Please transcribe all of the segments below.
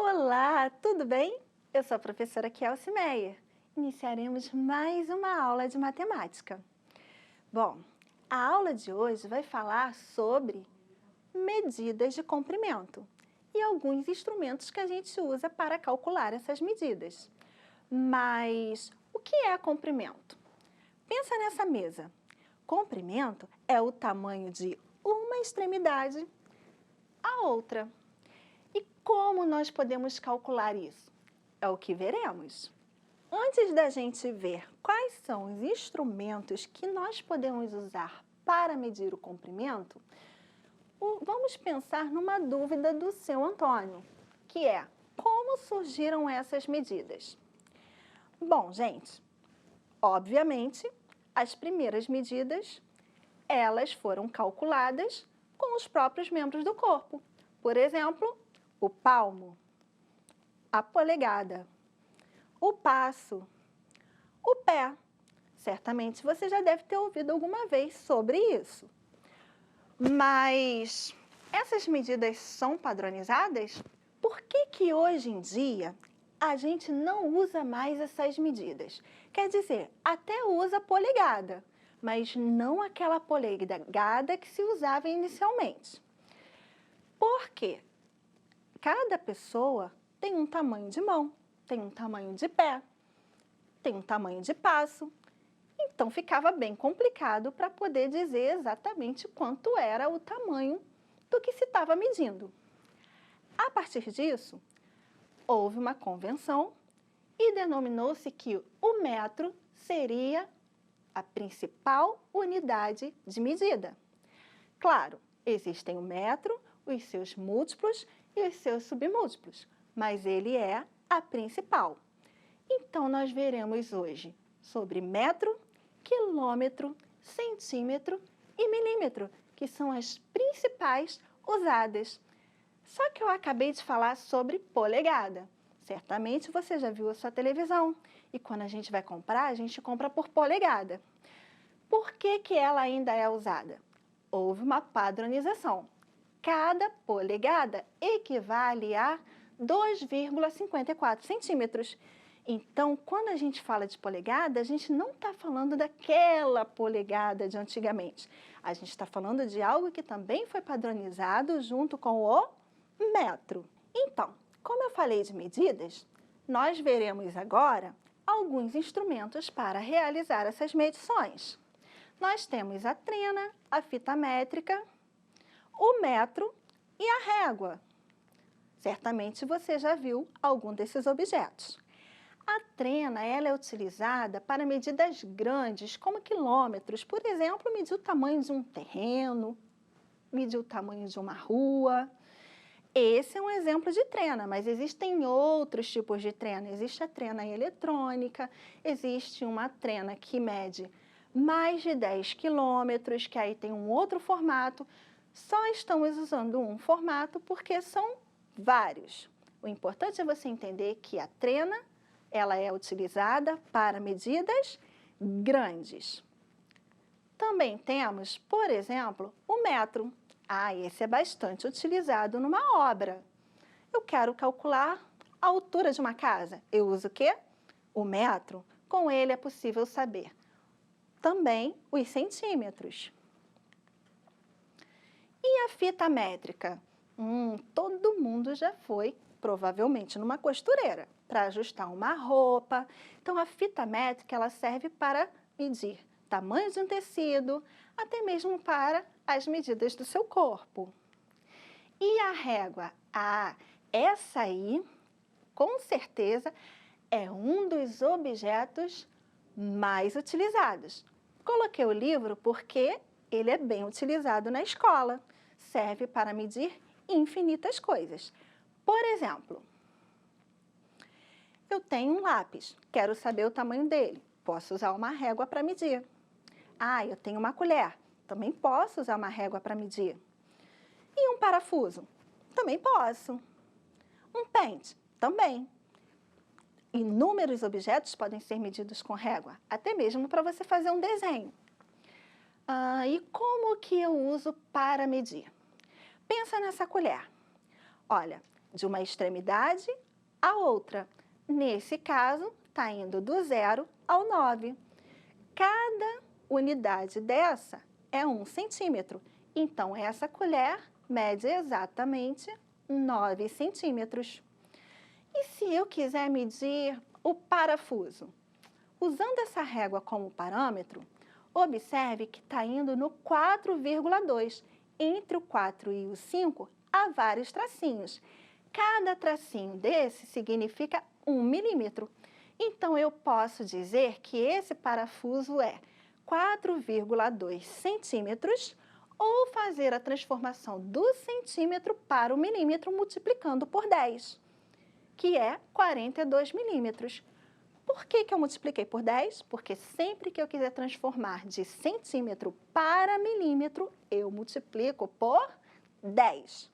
Olá, tudo bem? Eu sou a professora Kelsey Meyer. Iniciaremos mais uma aula de matemática. Bom, a aula de hoje vai falar sobre medidas de comprimento e alguns instrumentos que a gente usa para calcular essas medidas. Mas o que é comprimento? Pensa nessa mesa. Comprimento é o tamanho de uma extremidade à outra. E como nós podemos calcular isso? É o que veremos. Antes da gente ver quais são os instrumentos que nós podemos usar para medir o comprimento, vamos pensar numa dúvida do seu Antônio, que é: como surgiram essas medidas? Bom, gente, obviamente, as primeiras medidas, elas foram calculadas com os próprios membros do corpo. Por exemplo, o palmo, a polegada, o passo, o pé. Certamente você já deve ter ouvido alguma vez sobre isso. Mas essas medidas são padronizadas? Por que hoje em dia a gente não usa mais essas medidas? Quer dizer, até usa a polegada, mas não aquela polegada que se usava inicialmente. Por quê? Cada pessoa tem um tamanho de mão, tem um tamanho de pé, tem um tamanho de passo. Então, ficava bem complicado para poder dizer exatamente quanto era o tamanho do que se estava medindo. A partir disso, houve uma convenção e denominou-se que o metro seria a principal unidade de medida. Claro, existem o metro, os seus múltiplos e os seus submúltiplos, mas ele é a principal. Então, nós veremos hoje sobre metro, quilômetro, centímetro e milímetro, que são as principais usadas. Só que eu acabei de falar sobre polegada. Certamente você já viu a sua televisão e quando a gente vai comprar, a gente compra por polegada. Por que ela ainda é usada? Houve uma padronização. Cada polegada equivale a 2,54 centímetros. Então, quando a gente fala de polegada, a gente não está falando daquela polegada de antigamente. A gente está falando de algo que também foi padronizado junto com o metro. Então, como eu falei de medidas, nós veremos agora alguns instrumentos para realizar essas medições. Nós temos a trena, a fita métrica, o metro e a régua. Certamente você já viu algum desses objetos. A trena ela é utilizada para medidas grandes, como quilômetros. Por exemplo, medir o tamanho de um terreno, medir o tamanho de uma rua. Esse é um exemplo de trena, mas existem outros tipos de trena. Existe a trena eletrônica, existe uma trena que mede mais de 10 quilômetros, que aí tem um outro formato. Só estamos usando um formato porque são vários. O importante é você entender que a trena ela é utilizada para medidas grandes. Também temos, por exemplo, o metro. Esse é bastante utilizado numa obra. Eu quero calcular a altura de uma casa. Eu uso o quê? O metro. Com ele é possível saber também os centímetros. E a fita métrica? Todo mundo já foi, provavelmente, numa costureira para ajustar uma roupa. Então, a fita métrica ela serve para medir tamanho de um tecido, até mesmo para as medidas do seu corpo. E a régua? Essa aí, com certeza, é um dos objetos mais utilizados. Coloquei o livro porque ele é bem utilizado na escola. Serve para medir infinitas coisas. Por exemplo, eu tenho um lápis, quero saber o tamanho dele. Posso usar uma régua para medir. Eu tenho uma colher, também posso usar uma régua para medir. E um parafuso? Também posso. Um pente? Também. Inúmeros objetos podem ser medidos com régua, até mesmo para você fazer um desenho. E como que eu uso para medir? Pensa nessa colher. Olha, de uma extremidade à outra. Nesse caso, está indo do 0 ao 9. Cada unidade dessa é 1 centímetro. Então, essa colher mede exatamente 9 centímetros. E se eu quiser medir o parafuso? Usando essa régua como parâmetro, observe que está indo no 4,2. Entre o 4 e o 5, há vários tracinhos. Cada tracinho desse significa 1 milímetro. Então, eu posso dizer que esse parafuso é 4,2 centímetros ou fazer a transformação do centímetro para o milímetro multiplicando por 10, que é 42 milímetros. Por que eu multipliquei por 10? Porque sempre que eu quiser transformar de centímetro para milímetro, eu multiplico por 10.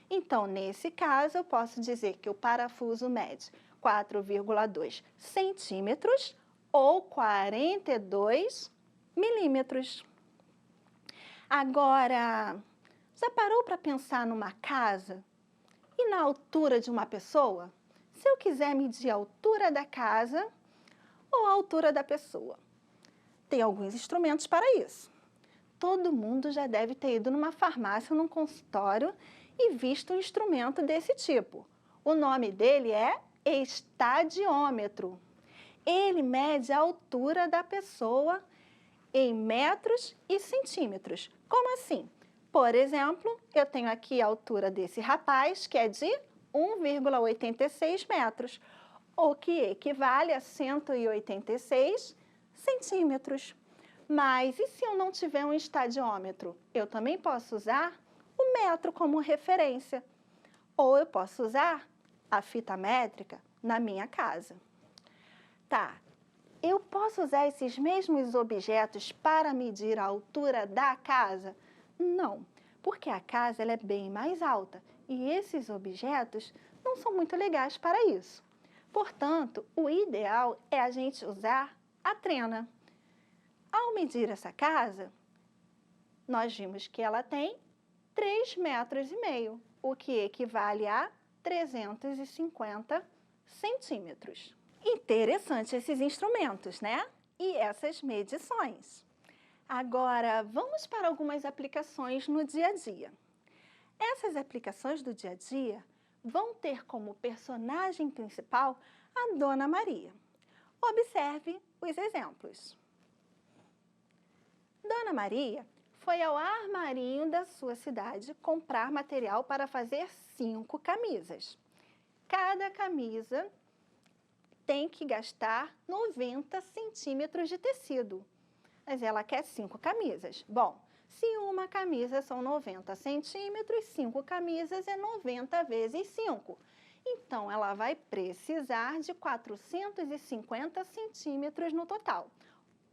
Então, nesse caso, eu posso dizer que o parafuso mede 4,2 centímetros ou 42 milímetros. Agora, já parou para pensar numa casa e na altura de uma pessoa? Se eu quiser medir a altura da casa ou a altura da pessoa, tem alguns instrumentos para isso. Todo mundo já deve ter ido numa farmácia ou num consultório e visto um instrumento desse tipo. O nome dele é estadiômetro. Ele mede a altura da pessoa em metros e centímetros. Como assim? Por exemplo, eu tenho aqui a altura desse rapaz, que é de 1,86 metros, o que equivale a 186 centímetros. Mas e se eu não tiver um estadiômetro? Eu também posso usar o metro como referência. Ou eu posso usar a fita métrica na minha casa. Tá, eu posso usar esses mesmos objetos para medir a altura da casa? Não, porque a casa ela é bem mais alta e esses objetos não são muito legais para isso. Portanto, o ideal é a gente usar a trena. Ao medir essa casa, nós vimos que ela tem 3,5 metros, o que equivale a 350 centímetros. Interessante esses instrumentos, né? E essas medições. Agora, vamos para algumas aplicações no dia a dia. Essas aplicações do dia a dia vão ter como personagem principal a Dona Maria. Observe os exemplos. Dona Maria foi ao armarinho da sua cidade comprar material para fazer 5 camisas. Cada camisa tem que gastar 90 centímetros de tecido, mas ela quer 5 camisas. Bom, se uma camisa são 90 centímetros, 5 camisas é 90 vezes 5. Então, ela vai precisar de 450 centímetros no total.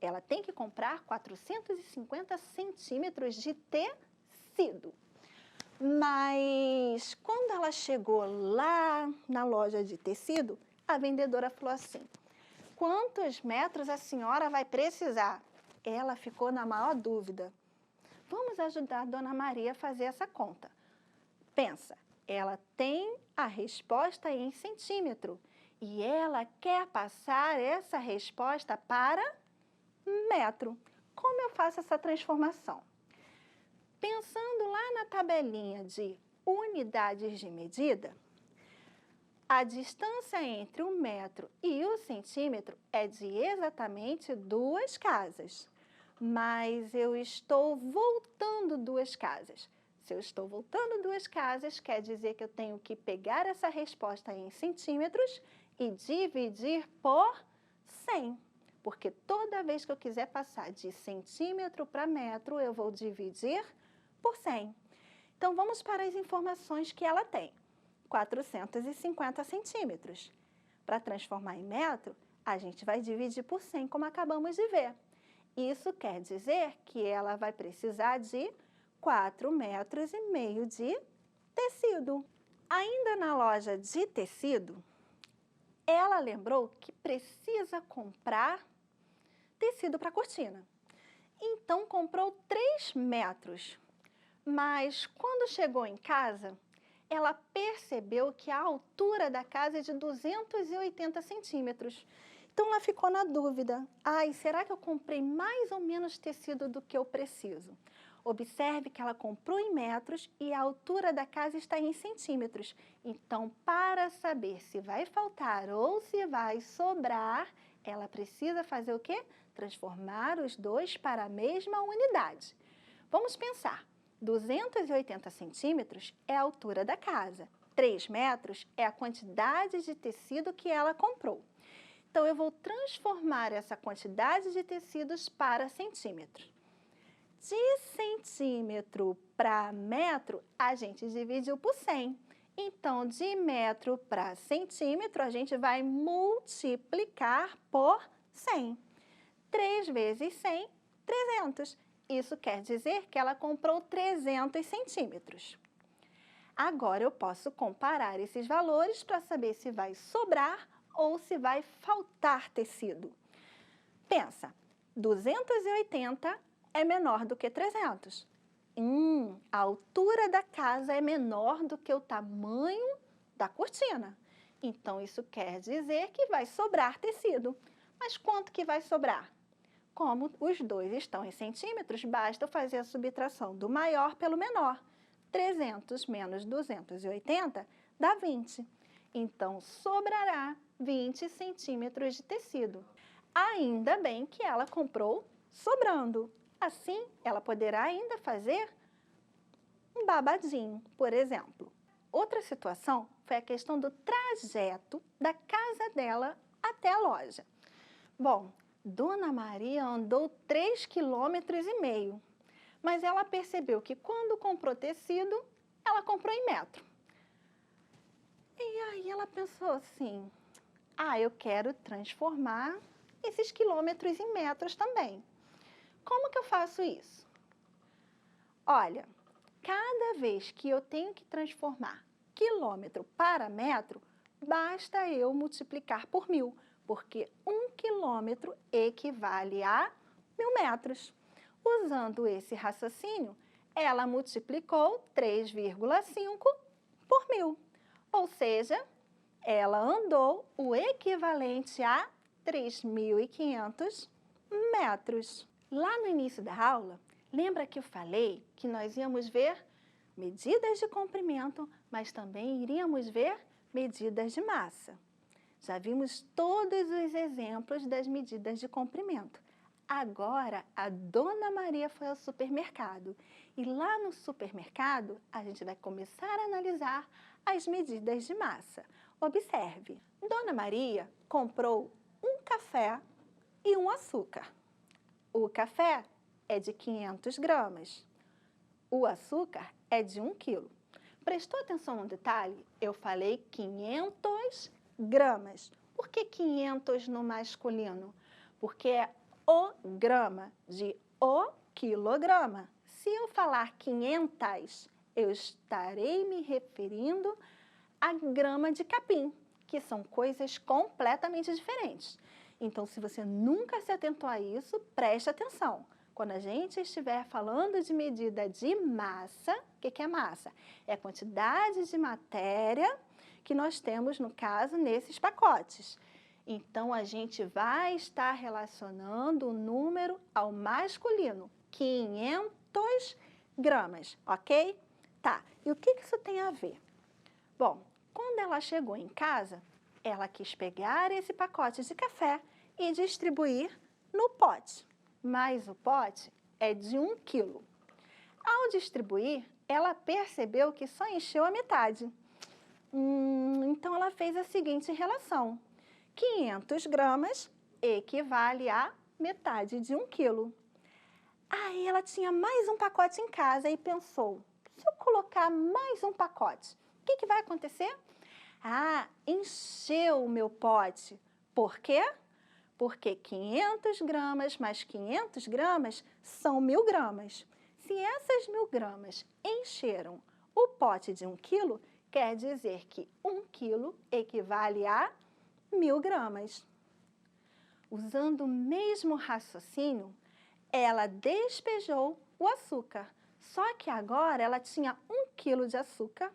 Ela tem que comprar 450 centímetros de tecido. Mas, quando ela chegou lá na loja de tecido, a vendedora falou assim: quantos metros a senhora vai precisar? Ela ficou na maior dúvida. Vamos ajudar a Dona Maria a fazer essa conta. Pensa, ela tem a resposta em centímetro e ela quer passar essa resposta para metro. Como eu faço essa transformação? Pensando lá na tabelinha de unidades de medida, a distância entre o metro e o centímetro é de exatamente 2 casas. Mas eu estou voltando 2 casas. Se eu estou voltando 2 casas, quer dizer que eu tenho que pegar essa resposta em centímetros e dividir por 100. Porque toda vez que eu quiser passar de centímetro para metro, eu vou dividir por 100. Então, vamos para as informações que ela tem. 450 centímetros. Para transformar em metro, a gente vai dividir por 100, como acabamos de ver. Isso quer dizer que ela vai precisar de 4,5 metros de tecido. Ainda na loja de tecido, ela lembrou que precisa comprar tecido para cortina. Então, comprou 3 metros. Mas, quando chegou em casa, ela percebeu que a altura da casa é de 280 centímetros. Então, ela ficou na dúvida. Ai, será que eu comprei mais ou menos tecido do que eu preciso? Observe que ela comprou em metros e a altura da casa está em centímetros. Então, para saber se vai faltar ou se vai sobrar, ela precisa fazer o quê? Transformar os dois para a mesma unidade. Vamos pensar. 280 centímetros é a altura da casa. 3 metros é a quantidade de tecido que ela comprou. Então, eu vou transformar essa quantidade de tecidos para centímetros. De centímetro para metro, a gente dividiu por 100. Então, de metro para centímetro, a gente vai multiplicar por 100. 3 vezes 100, 300. Isso quer dizer que ela comprou 300 centímetros. Agora, eu posso comparar esses valores para saber se vai sobrar ou se vai faltar tecido. Pensa, 280 é menor do que 300. A altura da casa é menor do que o tamanho da cortina. Então, isso quer dizer que vai sobrar tecido. Mas quanto que vai sobrar? Como os dois estão em centímetros, basta eu fazer a subtração do maior pelo menor. 300 menos 280 dá 20. Então, sobrará 20 centímetros de tecido. Ainda bem que ela comprou sobrando. Assim, ela poderá ainda fazer um babadinho, por exemplo. Outra situação foi a questão do trajeto da casa dela até a loja. Bom, Dona Maria andou 3,5 km, mas ela percebeu que quando comprou tecido, ela comprou em metro. E aí ela pensou assim, eu quero transformar esses quilômetros em metros também. Como que eu faço isso? Olha, cada vez que eu tenho que transformar quilômetro para metro, basta eu multiplicar por 1000, porque 1 quilômetro equivale a 1000 metros. Usando esse raciocínio, ela multiplicou 3,5 por 1000, ou seja, ela andou o equivalente a 3.500 metros. Lá no início da aula, lembra que eu falei que nós íamos ver medidas de comprimento, mas também iríamos ver medidas de massa. Já vimos todos os exemplos das medidas de comprimento. Agora, a Dona Maria foi ao supermercado e lá no supermercado a gente vai começar a analisar as medidas de massa. Observe, Dona Maria comprou um café e um açúcar. O café é de 500 gramas, o açúcar é de 1 quilo. Prestou atenção no detalhe? Eu falei 500 gramas. Por que 500 no masculino? Porque é o grama de o quilograma. Se eu falar 500, eu estarei me referindo a grama de capim, que são coisas completamente diferentes. Então, se você nunca se atentou a isso, preste atenção. Quando a gente estiver falando de medida de massa, o que é massa? É a quantidade de matéria que nós temos, no caso, nesses pacotes. Então, a gente vai estar relacionando o número ao masculino, 500 gramas, ok? Tá, e o que isso tem a ver? Bom, quando ela chegou em casa, ela quis pegar esse pacote de café e distribuir no pote. Mas o pote é de 1 quilo. Ao distribuir, ela percebeu que só encheu a metade. Então, ela fez a seguinte relação. 500 gramas equivale a metade de 1 quilo. Aí, ela tinha mais um pacote em casa e pensou, se eu colocar mais um pacote, o que vai acontecer? Encheu o meu pote. Por quê? Porque 500 gramas mais 500 gramas são 1000 gramas. Se essas 1000 gramas encheram o pote de 1 quilo, quer dizer que 1 quilo equivale a 1000 gramas. Usando o mesmo raciocínio, ela despejou o açúcar. Só que agora ela tinha 1 quilo de açúcar,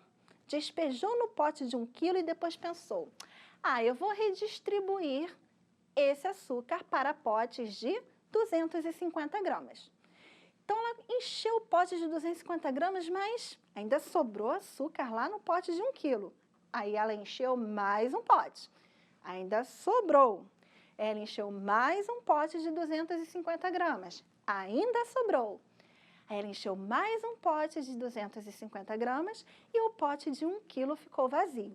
despejou no pote de 1 quilo e depois pensou, eu vou redistribuir esse açúcar para potes de 250 gramas. Então, ela encheu o pote de 250 gramas, mas ainda sobrou açúcar lá no pote de 1 quilo. Aí ela encheu mais um pote. Ainda sobrou. Ela encheu mais um pote de 250 gramas. Ainda sobrou. Aí ela encheu mais um pote de 250 gramas e o pote de 1 quilo ficou vazio.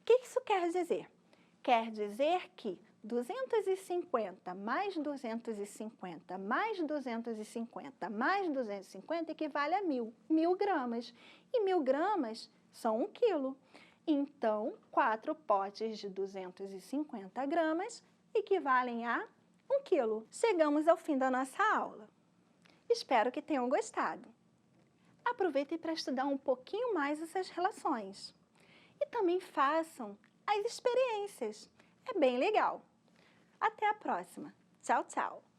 O que isso quer dizer? Quer dizer que 250 mais 250 mais 250 mais 250 equivale a 1.000. 1.000 gramas. E 1.000 gramas são 1 quilo. Então, 4 potes de 250 gramas equivalem a 1 quilo. Chegamos ao fim da nossa aula. Espero que tenham gostado. Aproveitem para estudar um pouquinho mais essas relações. E também façam as experiências. É bem legal. Até a próxima. Tchau, tchau.